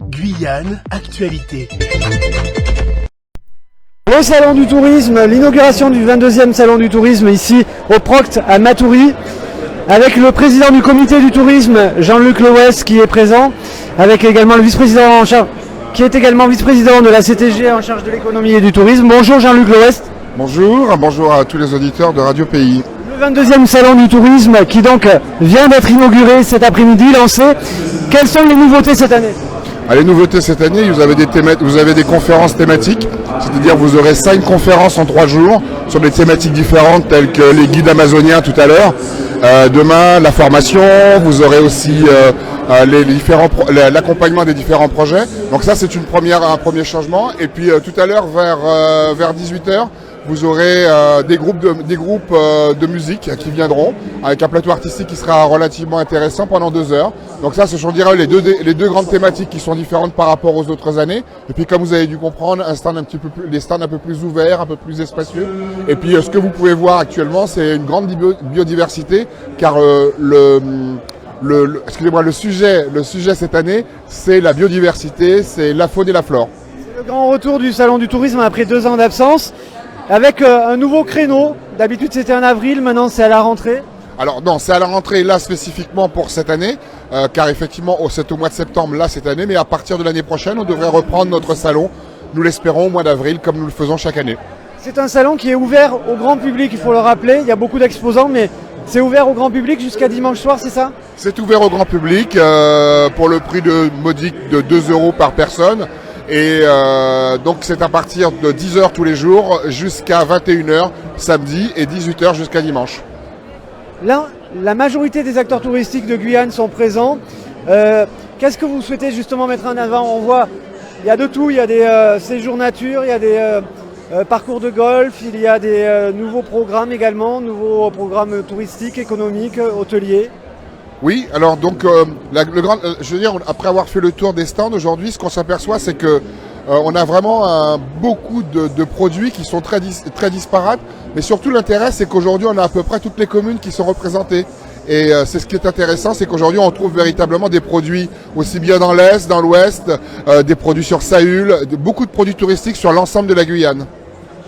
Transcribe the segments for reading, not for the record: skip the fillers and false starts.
Guyane, actualité. Le salon du tourisme, l'inauguration du 22e salon du tourisme ici au Proct à Matoury, avec le président du comité du tourisme Jean-Luc Lewes qui est présent, avec également le vice-président en charge, qui est également vice-président de la CTG en charge de l'économie et du tourisme. Bonjour Jean-Luc Lewes. Bonjour à tous les auditeurs de Radio Pays. Le 22e salon du tourisme qui donc vient d'être inauguré cet après-midi, lancé. Quelles sont les nouveautés cette année ? Les nouveautés cette année, vous avez des conférences thématiques, c'est-à-dire vous aurez 5 conférences en 3 jours sur des thématiques différentes telles que les guides amazoniens tout à l'heure. Demain, la formation, vous aurez aussi l'accompagnement des différents projets. Donc ça, c'est un premier changement. Et puis tout à l'heure, vers 18h, vous aurez des groupes de musique qui viendront, avec un plateau artistique qui sera relativement intéressant pendant 2 heures. Donc ça, ce sont les deux grandes thématiques qui sont différentes par rapport aux autres années. Et puis comme vous avez dû comprendre, des stands un peu plus ouverts, un peu plus espacieux. Et puis ce que vous pouvez voir actuellement, c'est une grande biodiversité, car le sujet cette année, c'est la biodiversité, c'est la faune et la flore. C'est le grand retour du salon du tourisme après 2 ans d'absence. Avec un nouveau créneau, d'habitude c'était en avril, maintenant c'est à la rentrée. Alors non, c'est à la rentrée là spécifiquement pour cette année, car effectivement c'est au mois de septembre là cette année, mais à partir de l'année prochaine on devrait reprendre notre salon, nous l'espérons au mois d'avril comme nous le faisons chaque année. C'est un salon qui est ouvert au grand public, il faut le rappeler, il y a beaucoup d'exposants, mais c'est ouvert au grand public jusqu'à dimanche soir, c'est ça ? C'est ouvert au grand public pour le prix modique de 2 € par personne. Et donc c'est à partir de 10h tous les jours jusqu'à 21h samedi et 18h jusqu'à dimanche. Là, la majorité des acteurs touristiques de Guyane sont présents. Qu'est-ce que vous souhaitez justement mettre en avant ? On voit, il y a de tout, il y a des séjours nature, il y a des parcours de golf, il y a des nouveaux programmes également, nouveaux programmes touristiques, économiques, hôteliers. Oui, alors donc, je veux dire, après avoir fait le tour des stands aujourd'hui, ce qu'on s'aperçoit, c'est que on a vraiment beaucoup de produits qui sont très disparates, mais surtout l'intérêt, c'est qu'aujourd'hui, on a à peu près toutes les communes qui sont représentées. Et c'est ce qui est intéressant, c'est qu'aujourd'hui, on trouve véritablement des produits aussi bien dans l'Est, dans l'Ouest, des produits sur Saül, beaucoup de produits touristiques sur l'ensemble de la Guyane.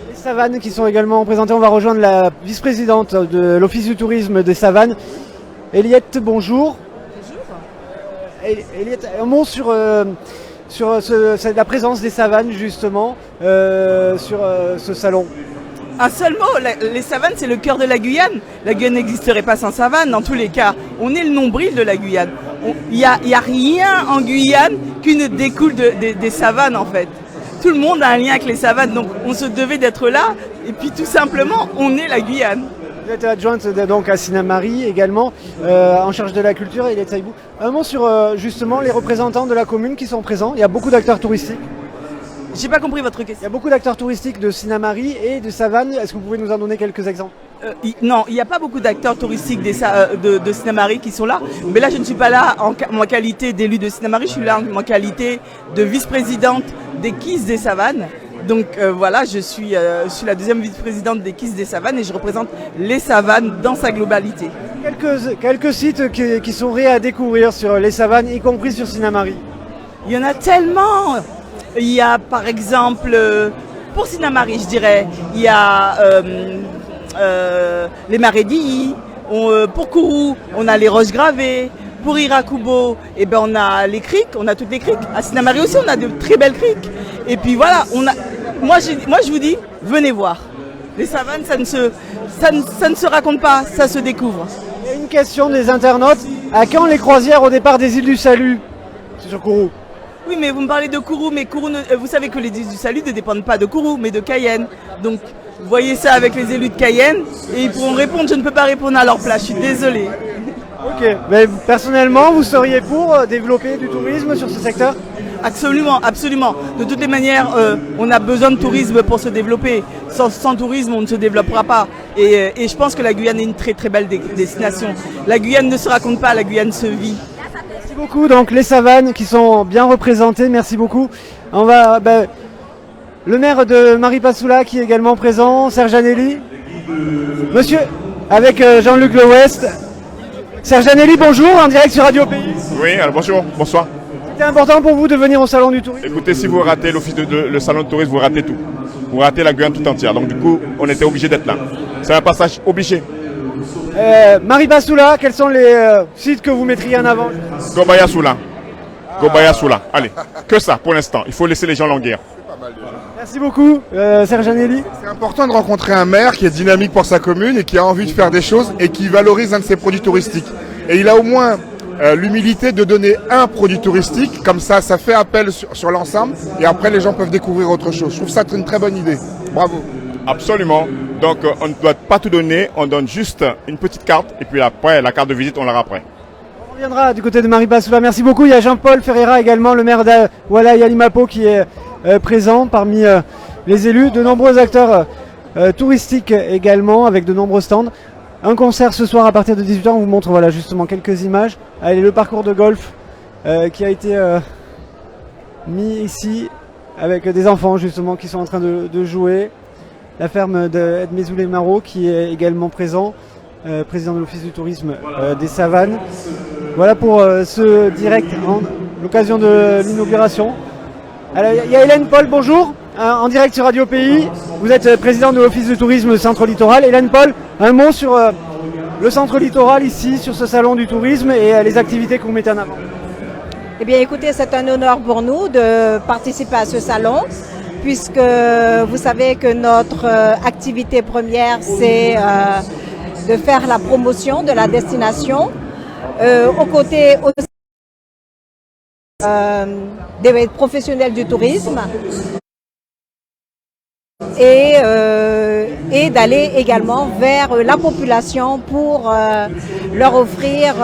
Les Savanes qui sont également présentées, on va rejoindre la vice-présidente de l'Office du tourisme des Savanes. Eliette, bonjour. Bonjour. Eliette, un mot sur la présence des Savanes justement sur ce salon. Un seul mot, les Savanes c'est le cœur de la Guyane. La Guyane n'existerait pas sans Savanes dans tous les cas. On est le nombril de la Guyane. Il n'y a rien en Guyane qui ne découle des Savanes en fait. Tout le monde a un lien avec les Savanes, donc on se devait d'être là. Et puis tout simplement, on est la Guyane. Vous êtes adjointe donc à Sinamari également, en charge de la culture, Eliette Saïbou. Un mot sur justement les représentants de la commune qui sont présents. Il y a beaucoup d'acteurs touristiques. J'ai pas compris votre question. Il y a beaucoup d'acteurs touristiques de Sinamari et de Savane. Est-ce que vous pouvez nous en donner quelques exemples ? Non, il n'y a pas beaucoup d'acteurs touristiques de Sinamari qui sont là. Mais là, je ne suis pas là en qualité d'élu de Sinamari, je suis là en qualité de vice-présidente des Kisses des Savanes. Donc voilà, je suis la deuxième vice-présidente des Kisses des Savanes et je représente les Savanes dans sa globalité. Quelques sites qui sont à découvrir sur les Savanes, y compris sur Sinamari. Il y en a tellement. Il y a par exemple, pour Sinamari je dirais, il y a les Marédilles, pour Kourou, on a les roches gravées. Pour Irakubo, on a les criques, on a toutes les criques. À Sinamari aussi, on a de très belles criques. Et puis voilà, moi je vous dis, venez voir. Les Savanes, ça ne se raconte pas, ça se découvre. Il y a une question des internautes. À quand les croisières au départ des îles du Salut ? C'est sur Kourou. Oui, mais vous me parlez de Kourou, mais Kourou, vous savez que les îles du Salut ne dépendent pas de Kourou, mais de Cayenne. Donc, voyez ça avec les élus de Cayenne et ils pourront répondre. Je ne peux pas répondre à leur place, je suis désolée. Ok, mais personnellement, vous seriez pour développer du tourisme sur ce secteur ? Absolument, absolument. De toutes les manières, on a besoin de tourisme pour se développer. Sans tourisme, on ne se développera pas. Et je pense que la Guyane est une très très belle destination. La Guyane ne se raconte pas, la Guyane se vit. Merci beaucoup. Donc les Savanes qui sont bien représentées, merci beaucoup. On va, le maire de Maripasoula qui est également présent, Serge Anelli. Monsieur, avec Jean-Luc Lewes. Serge Anelli, bonjour, en direct sur Radio Pays. Oui, alors bonjour, bonsoir. C'est important pour vous de venir au salon du tourisme? Écoutez, si vous ratez le salon de tourisme, vous ratez tout. Vous ratez la Guyane tout entière. Donc du coup, on était obligé d'être là. C'est un passage obligé. Mariba Soula, quels sont les sites que vous mettriez en avant? Gobaya Soula. Gobaya Soula. Allez, que ça pour l'instant. Il faut laisser les gens languir. Merci beaucoup, Serge Anelli. C'est important de rencontrer un maire qui est dynamique pour sa commune et qui a envie de faire des choses et qui valorise un de ses produits touristiques. Et il a au moins l'humilité de donner un produit touristique, comme ça fait appel sur l'ensemble et après les gens peuvent découvrir autre chose. Je trouve ça une très bonne idée. Bravo. Absolument. Donc on ne doit pas tout donner, on donne juste une petite carte et puis après la carte de visite on l'aura après. On reviendra du côté de Mariba Soula. Merci beaucoup. Il y a Jean-Paul Ferreira également, le maire d'Awala Yalimapo qui est présent parmi les élus. De nombreux acteurs touristiques également avec de nombreux stands. Un concert ce soir à partir de 18h. On vous montre voilà, justement quelques images. Allez, le parcours de golf qui a été mis ici avec des enfants justement qui sont en train de jouer. La ferme d'Edmezoulé Maro qui est également présent, président de l'Office du tourisme des Savanes. Voilà pour ce direct en l'occasion de l'inauguration. Alors, il y a Hélène Paul, bonjour, en direct sur Radio Pays. Vous êtes président de l'Office du tourisme Centre Littoral. Hélène Paul, un mot sur le Centre Littoral ici, sur ce salon du tourisme et les activités que vous mettez en avant. Eh bien écoutez, c'est un honneur pour nous de participer à ce salon, puisque vous savez que notre activité première, c'est de faire la promotion de la destination, aux côtés aussi des professionnels du tourisme, et d'aller également vers la population pour leur offrir,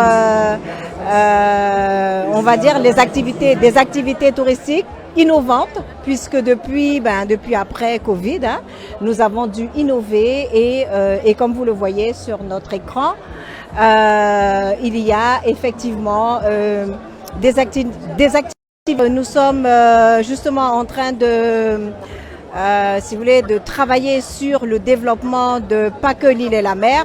on va dire, des activités touristiques innovantes, puisque depuis après Covid, nous avons dû innover et comme vous le voyez sur notre écran, il y a effectivement des activités. Nous sommes justement en train si vous voulez, de travailler sur le développement de pas que l'île et la mer.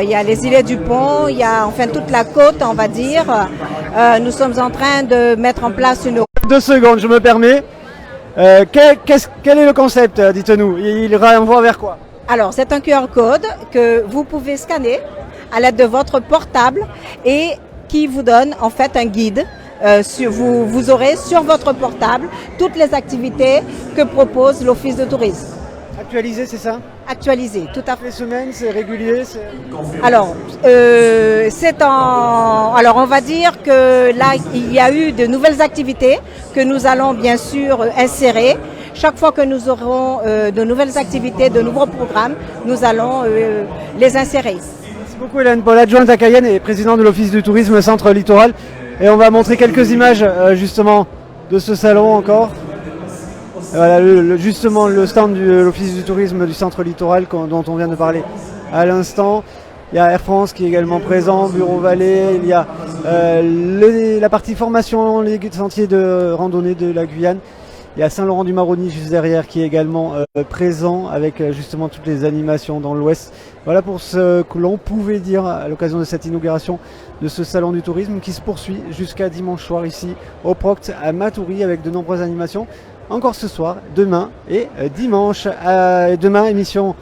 Il y a les îlets du Pont, il y a enfin toute la côte, on va dire. Nous sommes en train de mettre en place une... 2 secondes, je me permets. Quel est le concept, dites-nous? Il renvoie vers quoi? Alors, c'est un QR code que vous pouvez scanner à l'aide de votre portable et qui vous donne en fait un guide. Vous aurez sur votre portable toutes les activités que propose l'Office de tourisme. Actualisé, c'est ça? Actualisé, tout à fait. Les semaines, c'est régulier? Alors, alors, on va dire que là, il y a eu de nouvelles activités que nous allons bien sûr insérer. Chaque fois que nous aurons de nouvelles activités, de nouveaux programmes, nous allons les insérer. Merci beaucoup Hélène Paul, adjointe à Cayenne et présidente de l'Office du tourisme Centre Littoral. Et on va montrer quelques images justement de ce salon encore. Voilà justement le stand de l'Office du tourisme du Centre Littoral dont on vient de parler à l'instant. Il y a Air France qui est également présent, Bureau Vallée, il y a la partie formation, les sentiers de randonnée de la Guyane. Il y a Saint-Laurent-du-Maroni juste derrière qui est également présent avec justement toutes les animations dans l'Ouest. Voilà pour ce que l'on pouvait dire à l'occasion de cette inauguration de ce salon du tourisme qui se poursuit jusqu'à dimanche soir ici au Proct à Matoury avec de nombreuses animations. Encore ce soir, demain et dimanche. Demain, émission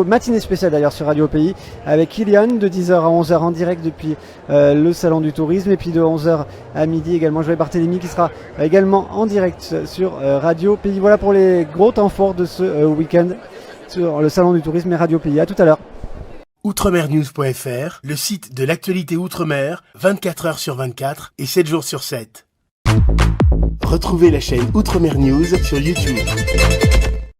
matinée spéciale d'ailleurs sur Radio Pays avec Kylian de 10h à 11h en direct depuis le salon du tourisme et puis de 11h à midi également Joël Barthélémy qui sera également en direct sur Radio Pays. Voilà pour les gros temps forts de ce week-end sur le salon du tourisme et Radio Pays. À tout à l'heure. Outremernews.fr, le site de l'actualité Outre-mer, 24h sur 24 et 7 jours sur 7. Retrouvez la chaîne Outremer News sur YouTube.